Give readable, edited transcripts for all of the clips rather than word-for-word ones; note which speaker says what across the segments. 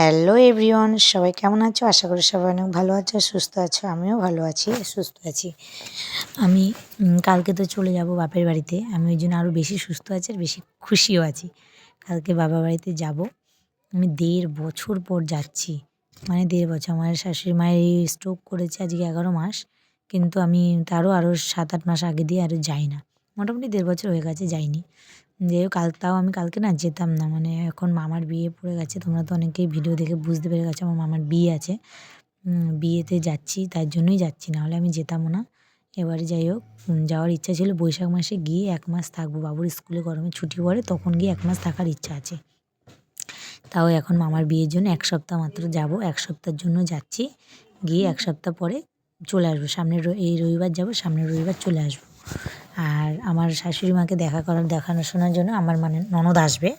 Speaker 1: Hello everyone, সবাই কেমন আছো? আশা করি সবাই অনেক ভালো আছো, সুস্থ আছো। আমিও ভালো আছি, সুস্থ আছি। আমি কালকে তো চলে যাব বাপের বাড়িতে। আমি ওই জন্য আরও বেশি সুস্থ আছি আর বেশি খুশিও আছি। কালকে বাবার বাড়িতে যাব। আমি ১.৫ বছর পর যাচ্ছি। মানে ১.৫ বছর। আমার শাশুড়ি মায়ের এই স্ট্রোক করেছে আজকে ১১ মাস। কিন্তু আমি তারও আরও ৭-৮ মাস আগে দিয়ে আরও যাই না। মোটামুটি ১.৫ বছর হয়ে গেছে যাইনি। যাই হোক তাও আমি কালকে না যেতাম না। মানে এখন মামার বিয়ে পড়ে গেছে। তোমরা তো অনেকেই ভিডিও দেখে বুঝতে পেরে গেছো আমার মামার বিয়ে আছে। বিয়েতে যাচ্ছি, তার জন্যই যাচ্ছি, নাহলে আমি যেতামও না। এবারে যাই হোক যাওয়ার ইচ্ছা ছিল বৈশাখ মাসে গিয়ে ১ মাস থাকবো। বাবুর স্কুলে গরমের ছুটি পড়ে তখন গিয়ে ১ মাস থাকার ইচ্ছা আছে। তাও এখন মামার বিয়ের জন্য ১ সপ্তাহ মাত্র যাব। ১ সপ্তাহের জন্য যাচ্ছি। গিয়ে ১ সপ্তাহ পরে চলে আসবো। এই রবিবার যাব, সামনের রবিবার চলে আসবো। আর আমার শাশুড়ি মাকে দেখাশোনার জন্য আমার মানে ননদ আসবে।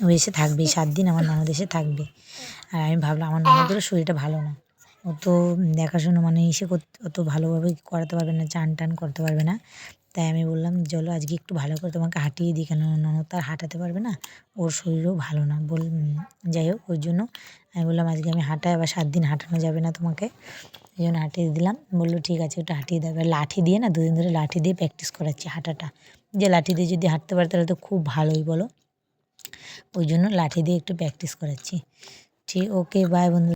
Speaker 1: ও এসে থাকবে ৭ দিন, আমার ননদ এসে থাকবে। আর আমি ভাবলাম আমার ননদেরও শরীরটা ভালো না। ও তো দেখাশোনা মানে অত ভালোভাবে করাতে পারবে না, চান-টান করতে পারবে না। তাই আমি বললাম চলো আজকে একটু ভালো করে তোমাকে হাঁটিয়ে দিই, কেন ননদ তো আর হাঁটাতে পারবে না। ওর শরীরও ভালো না যাই হোক ওই জন্য আমি বললাম আজকে আমি হাঁটাই, আবার ৭ দিন হাঁটানো যাবে না তোমাকে। এই জন্য হাঁটিয়ে দিলাম। বললো ঠিক আছে একটু হাঁটিয়ে দেবে। লাঠি দিয়ে না ২ দিন ধরে লাঠি দিয়ে প্র্যাকটিস করাচ্ছি হাঁটাটা। যে লাঠি দিয়ে যদি হাঁটতে পারে তাহলে তো খুব ভালোই বলো। ওই জন্য লাঠি দিয়ে একটু প্র্যাকটিস করাচ্ছি। ওকে বাই বন্ধু।